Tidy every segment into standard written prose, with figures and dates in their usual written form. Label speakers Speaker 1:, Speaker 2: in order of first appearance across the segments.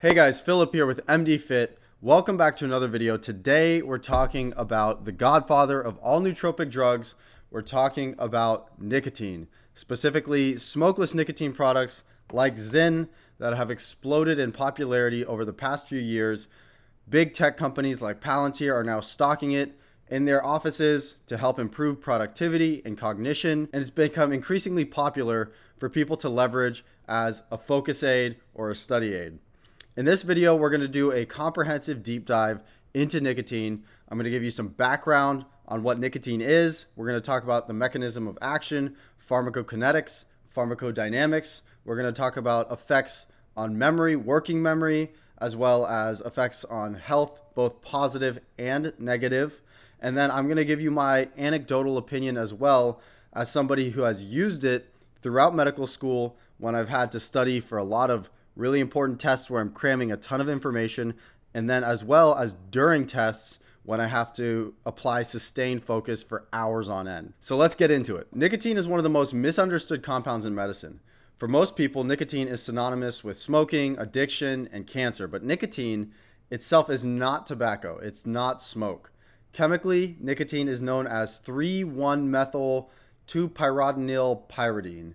Speaker 1: Hey guys, Philip here with MD Fit. Welcome back to another video. Today we're talking about the godfather of all nootropic drugs. We're talking about nicotine, specifically smokeless nicotine products like Zyn that have exploded in popularity over the past few years. Big tech companies like Palantir are now stocking it in their offices to help improve productivity and cognition, and it's become increasingly popular for people to leverage as a focus aid or a study aid. In this video, we're going to do a comprehensive deep dive into nicotine. I'm going to give you some background on what nicotine is. We're going to talk about the mechanism of action, pharmacokinetics, pharmacodynamics. We're going to talk about effects on memory, working memory, as well as effects on health, both positive and negative. And then I'm going to give you my anecdotal opinion as well as somebody who has used it throughout medical school when I've had to study for a lot of really important tests where I'm cramming a ton of information, and then as well as during tests when I have to apply sustained focus for hours on end. So let's get into it. Nicotine is one of the most misunderstood compounds in medicine. For most people, nicotine is synonymous with smoking, addiction, and cancer, but nicotine itself is not tobacco. It's not smoke. Chemically, nicotine is known as 3,1-methyl 2-pyridinyl pyridine.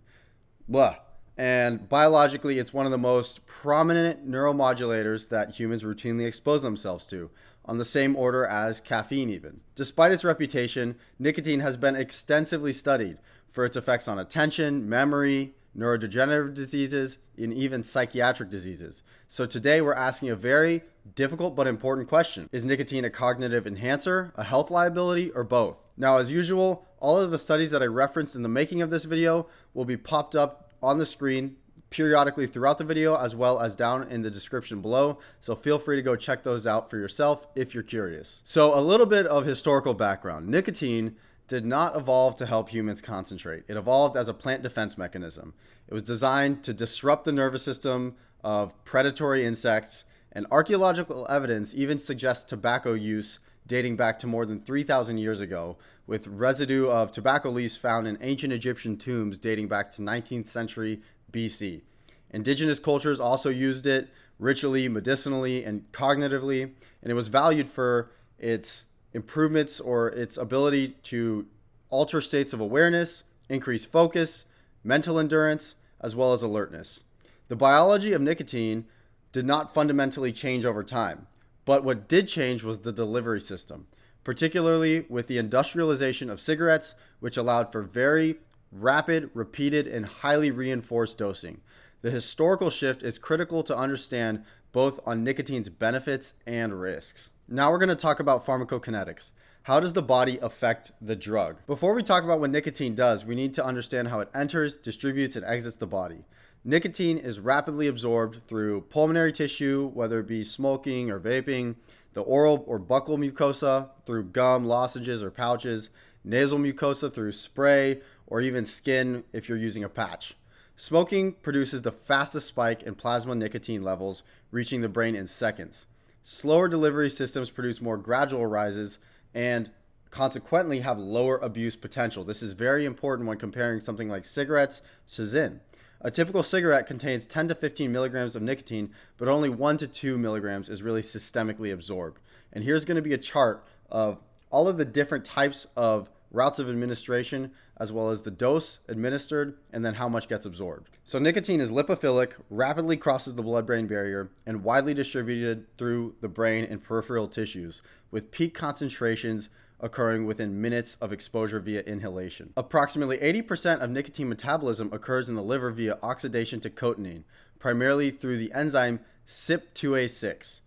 Speaker 1: Blah. And biologically, it's one of the most prominent neuromodulators that humans routinely expose themselves to, on the same order as caffeine even. Despite its reputation, nicotine has been extensively studied for its effects on attention, memory, neurodegenerative diseases, and even psychiatric diseases. So today we're asking a very difficult but important question. Is nicotine a cognitive enhancer, a health liability, or both? Now, as usual, all of the studies that I referenced in the making of this video will be popped up on the screen periodically throughout the video, as well as down in the description below. So feel free to go check those out for yourself if you're curious. So a little bit of historical background. Nicotine did not evolve to help humans concentrate. It evolved as a plant defense mechanism. It was designed to disrupt the nervous system of predatory insects, and archaeological evidence even suggests tobacco use dating back to more than 3,000 years ago, with residue of tobacco leaves found in ancient Egyptian tombs dating back to 19th century BC. Indigenous cultures also used it ritually, medicinally, and cognitively, and it was valued for its improvements or its ability to alter states of awareness, increase focus, mental endurance, as well as alertness. The biology of nicotine did not fundamentally change over time, but what did change was the delivery system, particularly with the industrialization of cigarettes, which allowed for very rapid, repeated, and highly reinforced dosing. The historical shift is critical to understand both on nicotine's benefits and risks. Now we're going to talk about pharmacokinetics. How does the body affect the drug? Before we talk about what nicotine does, we need to understand how it enters, distributes, and exits the body. Nicotine is rapidly absorbed through pulmonary tissue, whether it be smoking or vaping, the oral or buccal mucosa through gum, lozenges, or pouches, nasal mucosa through spray, or even skin if you're using a patch. Smoking produces the fastest spike in plasma nicotine levels, reaching the brain in seconds. Slower delivery systems produce more gradual rises and consequently have lower abuse potential. This is very important when comparing something like cigarettes to Zyn. A typical cigarette contains 10 to 15 milligrams of nicotine, but only 1 to 2 milligrams is really systemically absorbed. And here's going to be a chart of all of the different types of routes of administration, as well as the dose administered, and then how much gets absorbed. So nicotine is lipophilic, rapidly crosses the blood-brain barrier, and widely distributed through the brain and peripheral tissues, with peak concentrations occurring within minutes of exposure via inhalation. Approximately 80% of nicotine metabolism occurs in the liver via oxidation to cotinine, primarily through the enzyme CYP2A6.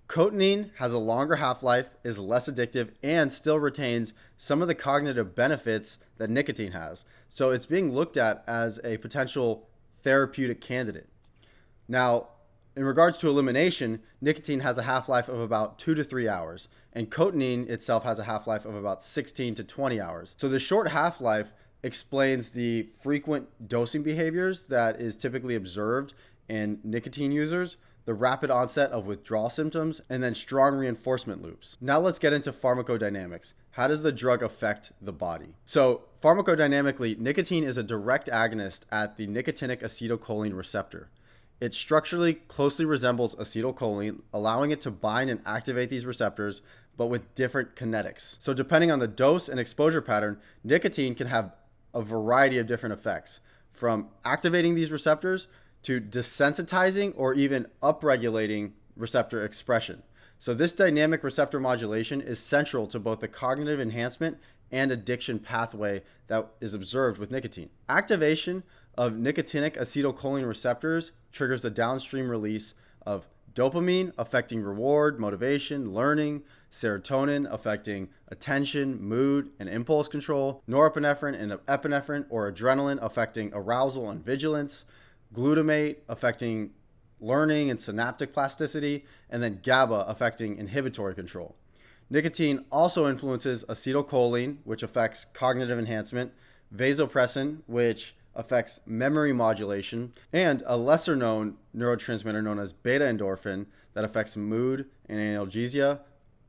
Speaker 1: Cotinine has a longer half-life, is less addictive, and still retains some of the cognitive benefits that nicotine has. So it's being looked at as a potential therapeutic candidate. Now, in regards to elimination, nicotine has a half-life of about 2 to 3 hours, and cotinine itself has a half-life of about 16 to 20 hours. So the short half-life explains the frequent dosing behaviors that is typically observed in nicotine users, the rapid onset of withdrawal symptoms, and then strong reinforcement loops. Now let's get into pharmacodynamics. How does the drug affect the body? So pharmacodynamically, nicotine is a direct agonist at the nicotinic acetylcholine receptor. It structurally closely resembles acetylcholine, allowing it to bind and activate these receptors, but with different kinetics. So depending on the dose and exposure pattern, nicotine can have a variety of different effects, from activating these receptors to desensitizing or even upregulating receptor expression. So this dynamic receptor modulation is central to both the cognitive enhancement and addiction pathway that is observed with nicotine. Activation of nicotinic acetylcholine receptors triggers the downstream release of dopamine, affecting reward, motivation, learning; serotonin, affecting attention, mood, and impulse control; norepinephrine and epinephrine or adrenaline, affecting arousal and vigilance; glutamate, affecting learning and synaptic plasticity; and then GABA, affecting inhibitory control. Nicotine also influences acetylcholine, which affects cognitive enhancement; vasopressin, which affects memory modulation; and a lesser known neurotransmitter known as beta endorphin that affects mood and analgesia,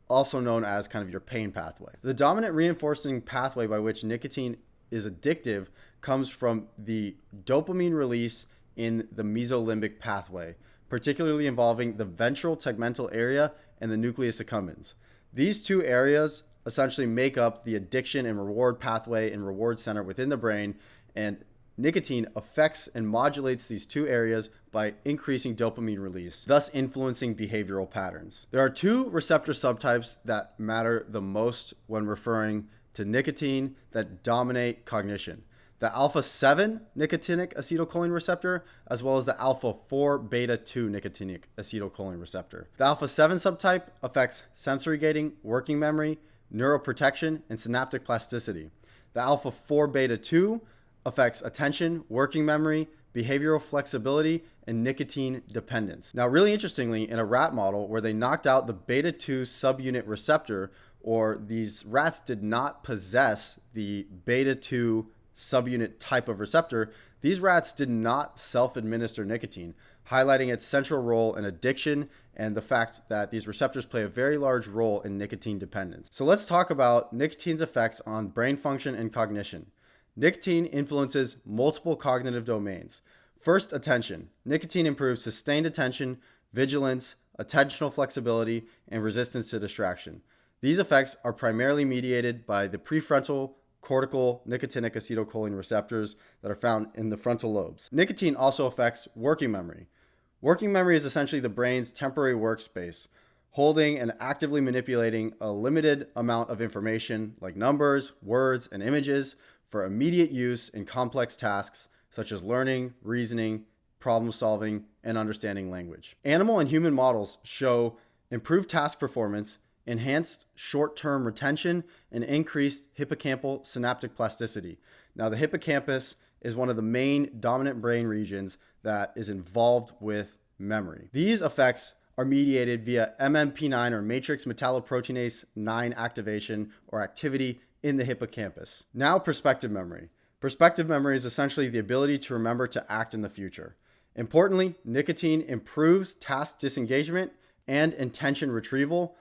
Speaker 1: also known as kind of your pain pathway. The dominant reinforcing pathway by which nicotine is addictive comes from the dopamine release in the mesolimbic pathway, particularly involving the ventral tegmental area and the nucleus accumbens. These two areas essentially make up the addiction and reward pathway and reward center within the brain, and nicotine affects and modulates these two areas by increasing dopamine release, thus influencing behavioral patterns. There are two receptor subtypes that matter the most when referring to nicotine that dominate cognition: the alpha 7 nicotinic acetylcholine receptor, as well as the alpha 4 beta 2 nicotinic acetylcholine receptor. The alpha 7 subtype affects sensory gating, working memory, neuroprotection, and synaptic plasticity. The alpha 4 beta 2 affects attention, working memory, behavioral flexibility, and nicotine dependence. Now, really interestingly, in a rat model where they knocked out the beta 2 subunit receptor, or these rats did not possess the beta 2 subunit type of receptor, these rats did not self-administer nicotine, highlighting its central role in addiction and the fact that these receptors play a very large role in nicotine dependence. So let's talk about nicotine's effects on brain function and cognition. Nicotine influences multiple cognitive domains. First, attention. Nicotine improves sustained attention, vigilance, attentional flexibility, and resistance to distraction. These effects are primarily mediated by the prefrontal cortical nicotinic acetylcholine receptors that are found in the frontal lobes. Nicotine also affects working memory. Working memory is essentially the brain's temporary workspace, holding and actively manipulating a limited amount of information like numbers, words, and images for immediate use in complex tasks such as learning, reasoning, problem solving, and understanding language. Animal and human models show improved task performance, enhanced short-term retention, and increased hippocampal synaptic plasticity. Now, the hippocampus is one of the main dominant brain regions that is involved with memory. These effects are mediated via MMP9 or matrix metalloproteinase 9 activation or activity in the hippocampus. Now, perspective memory. Perspective memory is essentially the ability to remember to act in the future. Importantly, nicotine improves task disengagement and intention retrieval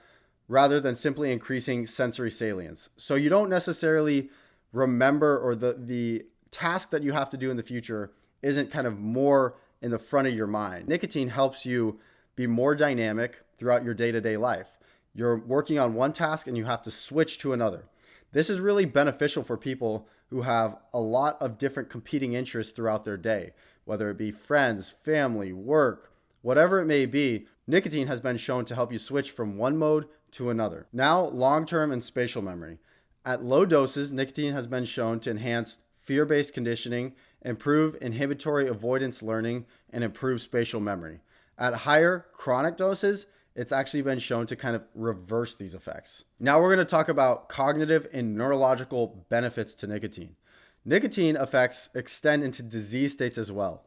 Speaker 1: rather than simply increasing sensory salience. So you don't necessarily remember, or the task that you have to do in the future isn't kind of more in the front of your mind. Nicotine helps you be more dynamic throughout your day-to-day life. You're working on one task and you have to switch to another. This is really beneficial for people who have a lot of different competing interests throughout their day, whether it be friends, family, work, whatever it may be. Nicotine has been shown to help you switch from one mode to another. Now, long-term and spatial memory. At low doses, nicotine has been shown to enhance fear-based conditioning, improve inhibitory avoidance learning, and improve spatial memory. At higher chronic doses, it's actually been shown to kind of reverse these effects. Now we're going to talk about cognitive and neurological benefits to nicotine. Nicotine effects extend into disease states as well.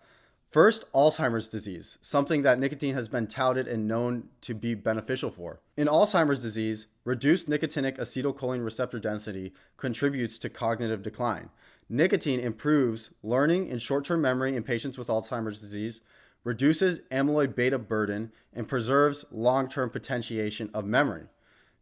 Speaker 1: First, Alzheimer's disease, something that nicotine has been touted and known to be beneficial for. In Alzheimer's disease, reduced nicotinic acetylcholine receptor density contributes to cognitive decline. Nicotine improves learning and short-term memory in patients with Alzheimer's disease, reduces amyloid beta burden, and preserves long-term potentiation of memory.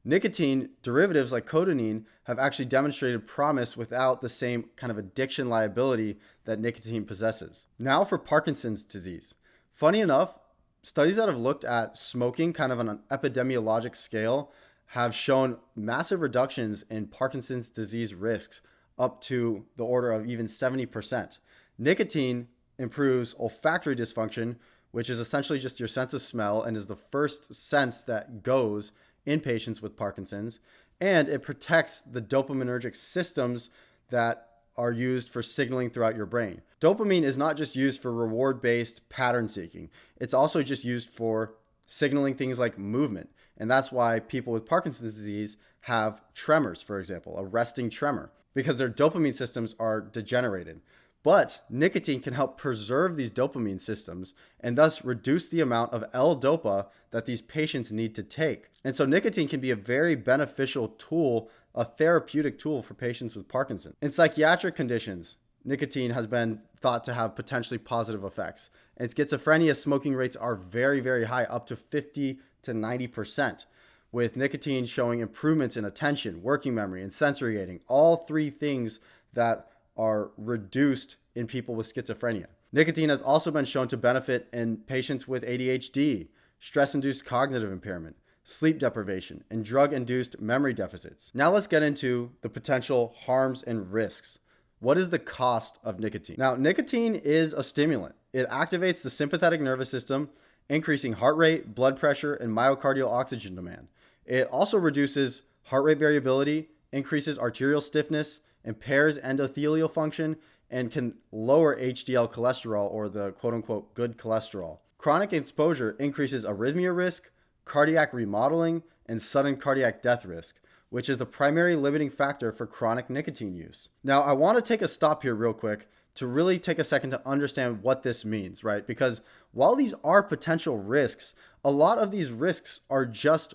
Speaker 1: Nicotine derivatives like codeine have actually demonstrated promise without the same kind of addiction liability that nicotine possesses. Now for Parkinson's disease. Funny enough, studies that have looked at smoking kind of on an epidemiologic scale have shown massive reductions in Parkinson's disease risks up to the order of even 70%. Nicotine improves olfactory dysfunction, which is essentially just your sense of smell and is the first sense that goes in patients with Parkinson's. And it protects the dopaminergic systems that are used for signaling throughout your brain. Dopamine is not just used for reward-based pattern seeking. It's also just used for signaling things like movement. And that's why people with Parkinson's disease have tremors, for example, a resting tremor, because their dopamine systems are degenerated. But nicotine can help preserve these dopamine systems and thus reduce the amount of L-DOPA that these patients need to take. And so nicotine can be a very beneficial tool, a therapeutic tool for patients with Parkinson's. In psychiatric conditions, nicotine has been thought to have potentially positive effects. In schizophrenia, smoking rates are very, very high, up to 50 to 90%, with nicotine showing improvements in attention, working memory, and sensory aiding, all three things that are reduced in people with schizophrenia. Nicotine has also been shown to benefit in patients with ADHD, stress-induced cognitive impairment, sleep deprivation, and drug-induced memory deficits. Now let's get into the potential harms and risks. What is the cost of nicotine? Now, nicotine is a stimulant. It activates the sympathetic nervous system, increasing heart rate, blood pressure, and myocardial oxygen demand. It also reduces heart rate variability, increases arterial stiffness, impairs endothelial function, and can lower HDL cholesterol, or the quote-unquote good cholesterol. Chronic exposure increases arrhythmia risk, cardiac remodeling, and sudden cardiac death risk, which is the primary limiting factor for chronic nicotine use. Now, I want to take a stop here real quick to really take a second to understand what this means, right? Because while these are potential risks, a lot of these risks are just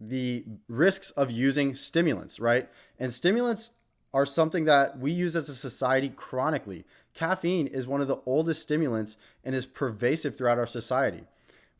Speaker 1: the risks of using stimulants, right? And stimulants are something that we use as a society chronically. Caffeine is one of the oldest stimulants and is pervasive throughout our society,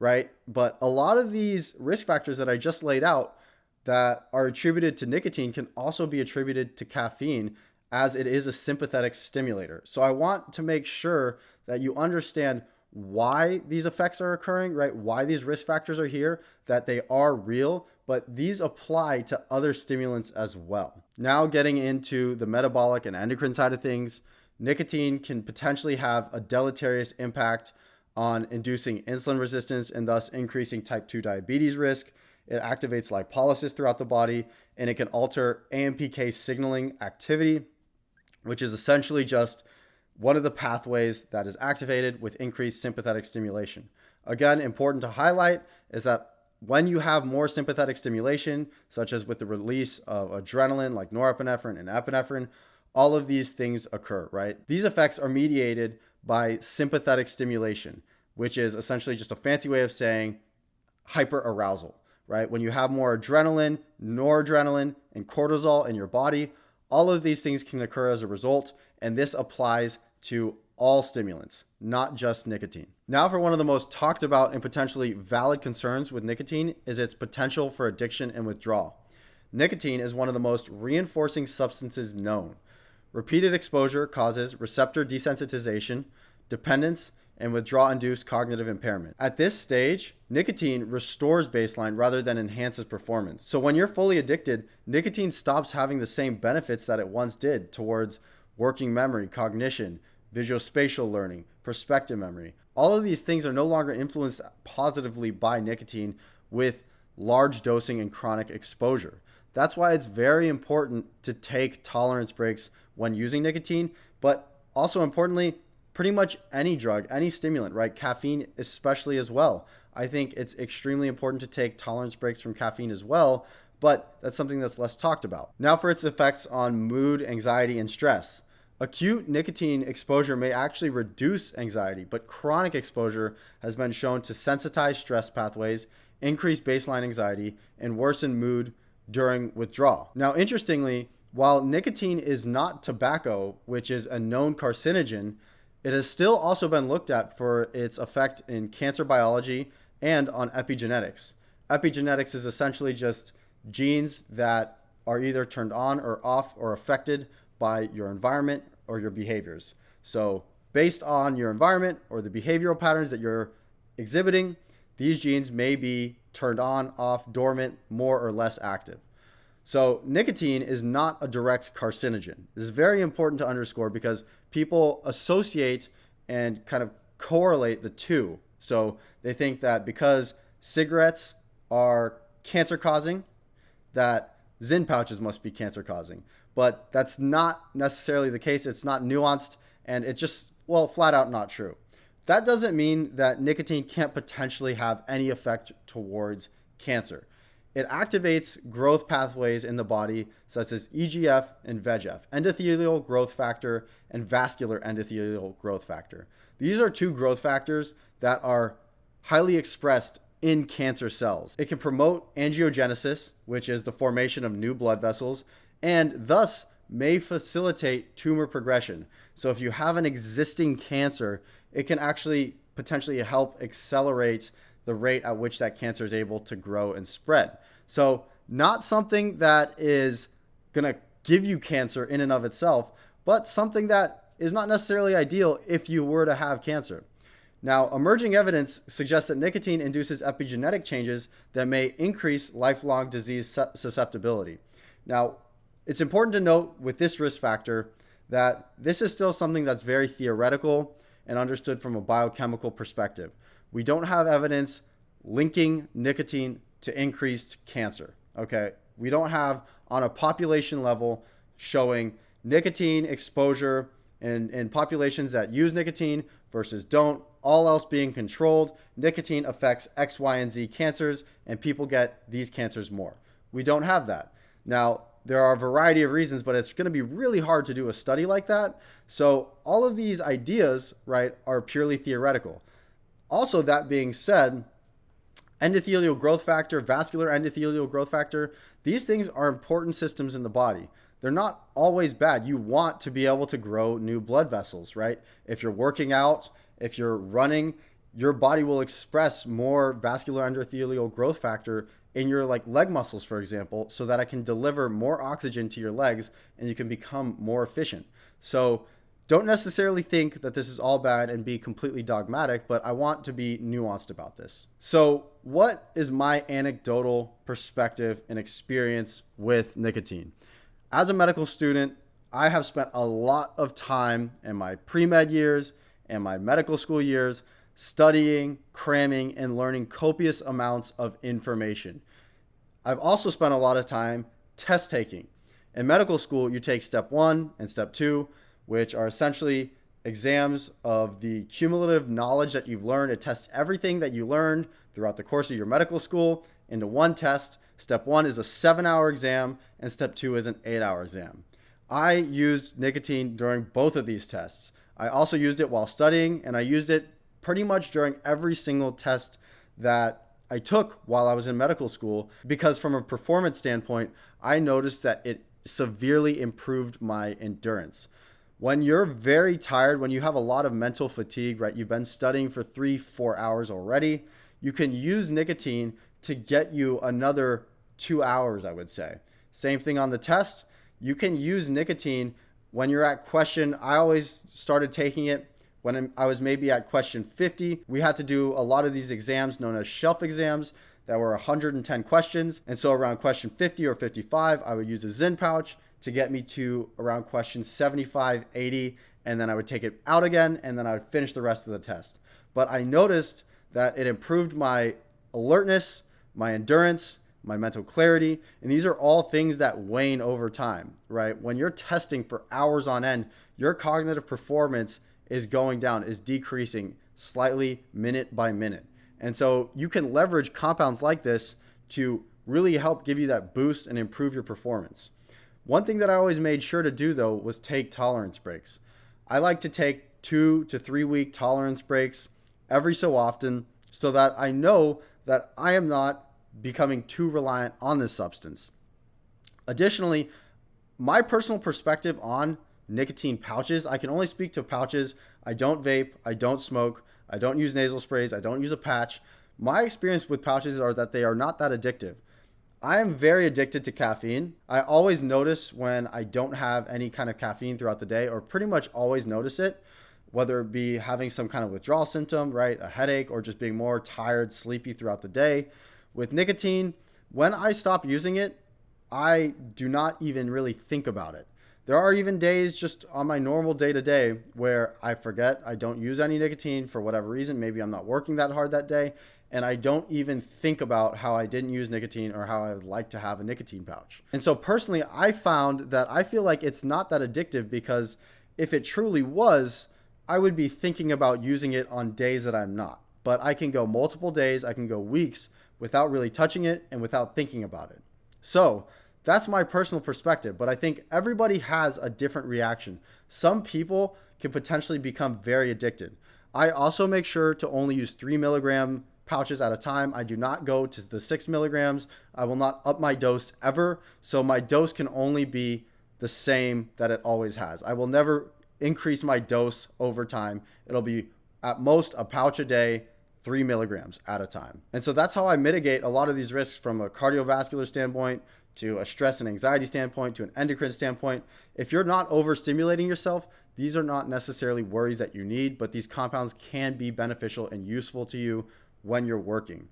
Speaker 1: right? But a lot of these risk factors that I just laid out that are attributed to nicotine can also be attributed to caffeine, as it is a sympathetic stimulator. So I want to make sure that you understand why these effects are occurring, right? Why these risk factors are here, that they are real, but these apply to other stimulants as well. Now getting into the metabolic and endocrine side of things, nicotine can potentially have a deleterious impact on inducing insulin resistance and thus increasing type 2 diabetes risk. It activates lipolysis throughout the body, and it can alter AMPK signaling activity, which is essentially just one of the pathways that is activated with increased sympathetic stimulation. Again, important to highlight is that when you have more sympathetic stimulation, such as with the release of adrenaline like norepinephrine and epinephrine, all of these things occur, right? These effects are mediated by sympathetic stimulation, which is essentially just a fancy way of saying hyperarousal, right? When you have more adrenaline, noradrenaline, and cortisol in your body, all of these things can occur as a result, and this applies to all stimulants, not just nicotine. Now for one of the most talked about and potentially valid concerns with nicotine is its potential for addiction and withdrawal. Nicotine is one of the most reinforcing substances known. Repeated exposure causes receptor desensitization, dependence, and withdrawal-induced cognitive impairment. At this stage, nicotine restores baseline rather than enhances performance. So when you're fully addicted, nicotine stops having the same benefits that it once did towards working memory, cognition, visuospatial learning, perspective memory. All of these things are no longer influenced positively by nicotine with large dosing and chronic exposure. That's why it's very important to take tolerance breaks when using nicotine, but also importantly, pretty much any drug, any stimulant, right? Caffeine especially as well. I think it's extremely important to take tolerance breaks from caffeine as well, but that's something that's less talked about. Now for its effects on mood, anxiety, and stress. Acute nicotine exposure may actually reduce anxiety, but chronic exposure has been shown to sensitize stress pathways, increase baseline anxiety, and worsen mood during withdrawal. Now, interestingly, while nicotine is not tobacco, which is a known carcinogen, it has still also been looked at for its effect in cancer biology and on epigenetics. Epigenetics is essentially just genes that are either turned on or off or affected by your environment or your behaviors. So based on your environment or the behavioral patterns that you're exhibiting, these genes may be turned on, off, dormant, more or less active. So nicotine is not a direct carcinogen. This is very important to underscore because people associate and kind of correlate the two. So they think that because cigarettes are cancer causing, that Zyn pouches must be cancer causing. But that's not necessarily the case. It's not nuanced, and it's just, well, flat out not true. That doesn't mean that nicotine can't potentially have any effect towards cancer. It activates growth pathways in the body, such as EGF and VEGF, endothelial growth factor and vascular endothelial growth factor. These are two growth factors that are highly expressed in cancer cells. It can promote angiogenesis, which is the formation of new blood vessels, and thus may facilitate tumor progression. So if you have an existing cancer, it can actually potentially help accelerate the rate at which that cancer is able to grow and spread. So not something that is going to give you cancer in and of itself, but something that is not necessarily ideal if you were to have cancer. Now, emerging evidence suggests that nicotine induces epigenetic changes that may increase lifelong disease susceptibility. Now, it's important to note with this risk factor that this is still something that's very theoretical and understood from a biochemical perspective. We don't have evidence linking nicotine to increased cancer, okay? We don't have on a population level showing nicotine exposure in populations that use nicotine versus don't, all else being controlled. Nicotine affects X, Y, and Z cancers, and people get these cancers more. We don't have that. Now, there are a variety of reasons, but it's going to be really hard to do a study like that. So all of these ideas, right, are purely theoretical. Also, that being said, endothelial growth factor, vascular endothelial growth factor, these things are important systems in the body. They're not always bad. You want to be able to grow new blood vessels, right? If you're working out, if you're running, your body will express more vascular endothelial growth factor in your leg muscles, for example, so that it can deliver more oxygen to your legs and you can become more efficient. So don't necessarily think that this is all bad and be completely dogmatic, but I want to be nuanced about this. So what is my anecdotal perspective and experience with nicotine? As a medical student, I have spent a lot of time in my pre-med years and my medical school years studying, cramming, and learning copious amounts of information. I've also spent a lot of time test taking. In medical school, you take step 1 and step 2, which are essentially exams of the cumulative knowledge that you've learned. It tests everything that you learned throughout the course of your medical school into one test. Step 1 is a 7-hour exam, and step 2 is an 8-hour exam. I used nicotine during both of these tests. I also used it while studying, and I used it pretty much during every single test that I took while I was in medical school, because from a performance standpoint, I noticed that it severely improved my endurance. When you're very tired, when you have a lot of mental fatigue, right? You've been studying for 3-4 hours already, you can use nicotine to get you another 2 hours, I would say. Same thing on the test. You can use nicotine when you're at question. I always started taking it when I was maybe at question 50. We had to do a lot of these exams known as shelf exams that were 110 questions. And so around question 50 or 55, I would use a Zyn pouch to get me to around question 75, 80, and then I would take it out again, and then I would finish the rest of the test. But I noticed that it improved my alertness, my endurance, my mental clarity, and these are all things that wane over time, right? When you're testing for hours on end, your cognitive performance is going down, is decreasing slightly minute by minute. And so you can leverage compounds like this to really help give you that boost and improve your performance. One thing that I always made sure to do, though, was take tolerance breaks. I like to take 2 to 3 week tolerance breaks every so often so that I know that I am not becoming too reliant on this substance. Additionally, my personal perspective on nicotine pouches, I can only speak to pouches. I don't vape, I don't smoke, I don't use nasal sprays, I don't use a patch. My experience with pouches are that they are not that addictive. I am very addicted to caffeine. I always notice when I don't have any kind of caffeine throughout the day, or pretty much always notice it. whether it be having some kind of withdrawal symptom, right? A headache, or just being more tired, sleepy throughout the day. With nicotine, when I stop using it, I do not even really think about it. There are even days just on my normal day to day where I forget I don't use any nicotine for whatever reason. Maybe I'm not working that hard that day, and I don't even think about how I didn't use nicotine or how I would like to have a nicotine pouch. And so personally, I found that I feel like it's not that addictive, because if it truly was, I would be thinking about using it on days that I'm not. But I can go multiple days, I can go weeks without really touching it and without thinking about it. So that's my personal perspective, but I think everybody has a different reaction. Some people can potentially become very addicted. I also make sure to only use 3 milligram pouches at a time. I do not go to the 6 milligrams. I will not up my dose ever. So my dose can only be the same that it always has. I will never increase my dose over time. It'll be at most a pouch a day, 3 milligrams at a time. And so that's how I mitigate a lot of these risks, from a cardiovascular standpoint to a stress and anxiety standpoint to an endocrine standpoint. If you're not overstimulating yourself, these are not necessarily worries that you need, but these compounds can be beneficial and useful to you when you're working.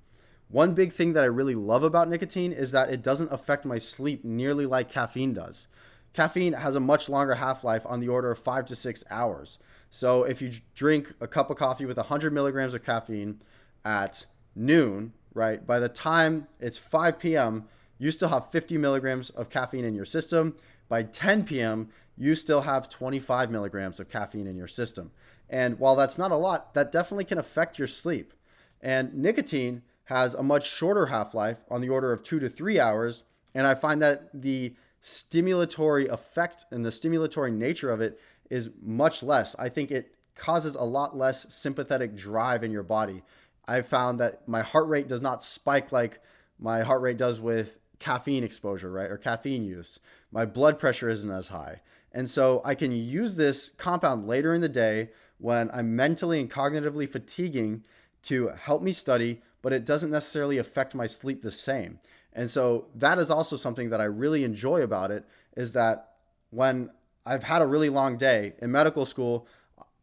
Speaker 1: One big thing that I really love about nicotine is that it doesn't affect my sleep nearly like caffeine does. Caffeine has a much longer half-life, on the order of 5 to 6 hours. So if you drink a cup of coffee with 100 milligrams of caffeine at noon, right, by the time it's 5 p.m., you still have 50 milligrams of caffeine in your system. By 10 p.m., you still have 25 milligrams of caffeine in your system. And while that's not a lot, that definitely can affect your sleep. And nicotine has a much shorter half-life, on the order of 2 to 3 hours. And I find that the stimulatory effect and the stimulatory nature of it is much less. I think it causes a lot less sympathetic drive in your body. I found that my heart rate does not spike like my heart rate does with caffeine exposure, right? Or caffeine use. My blood pressure isn't as high. And so I can use this compound later in the day when I'm mentally and cognitively fatiguing to help me study, but it doesn't necessarily affect my sleep the same. And so that is also something that I really enjoy about it, is that when I've had a really long day in medical school,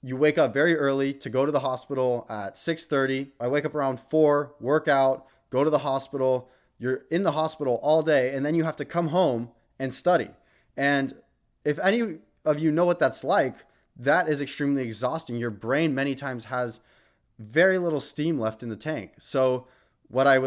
Speaker 1: you wake up very early to go to the hospital at 6:30. I wake up around 4, work out, go to the hospital. You're in the hospital all day, and then you have to come home and study. And if any of you know what that's like, that is extremely exhausting. Your brain many times has very little steam left in the tank. So what I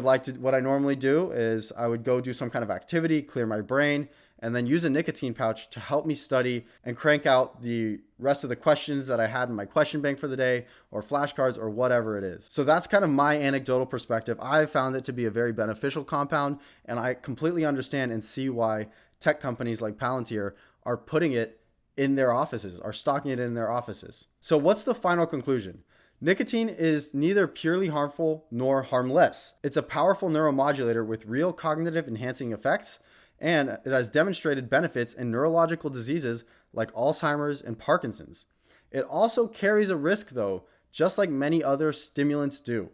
Speaker 1: normally do is I would go do some kind of activity, clear my brain, and then use a nicotine pouch to help me study and crank out the rest of the questions that I had in my question bank for the day, or flashcards, or whatever it is. So that's kind of my anecdotal perspective. I found it to be a very beneficial compound, and I completely understand and see why tech companies like Palantir are putting it in their offices, are stocking it in their offices. So what's the final conclusion? Nicotine is neither purely harmful nor harmless. It's a powerful neuromodulator with real cognitive enhancing effects, and it has demonstrated benefits in neurological diseases like Alzheimer's and Parkinson's. It also carries a risk, though, just like many other stimulants do.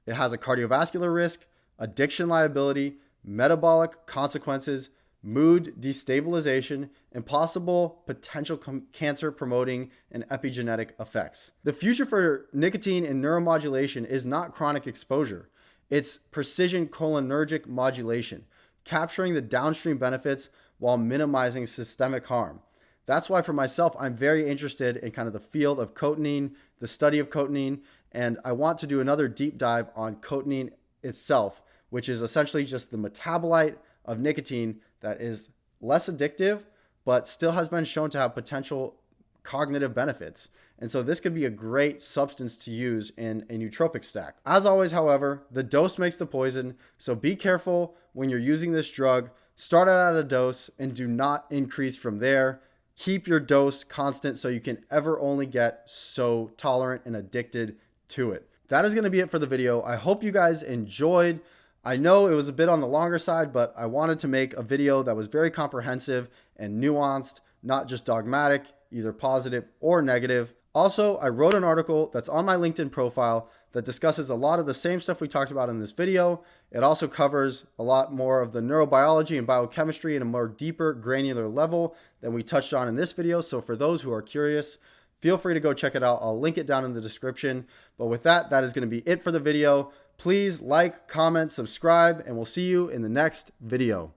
Speaker 1: It has a cardiovascular risk, addiction liability, metabolic consequences, mood destabilization, and possible potential cancer promoting and epigenetic effects. The future for nicotine and neuromodulation is not chronic exposure. It's precision cholinergic modulation, capturing the downstream benefits while minimizing systemic harm. That's why for myself, I'm very interested in kind of the field of cotinine, the study of cotinine, and I want to do another deep dive on cotinine itself, which is essentially just the metabolite of nicotine that is less addictive, but still has been shown to have potential cognitive benefits. And so this could be a great substance to use in a nootropic stack. As always, however, the dose makes the poison. So be careful when you're using this drug. Start out at a dose and do not increase from there. Keep your dose constant so you can ever only get so tolerant and addicted to it. That is going to be it for the video. I hope you guys enjoyed. I know it was a bit on the longer side, but I wanted to make a video that was very comprehensive and nuanced, not just dogmatic, either positive or negative. Also, I wrote an article that's on my LinkedIn profile that discusses a lot of the same stuff we talked about in this video. It also covers a lot more of the neurobiology and biochemistry in a more deeper, granular level than we touched on in this video. So for those who are curious, feel free to go check it out. I'll link it down in the description. But with that, that is going to be it for the video. Please like, comment, subscribe, and we'll see you in the next video.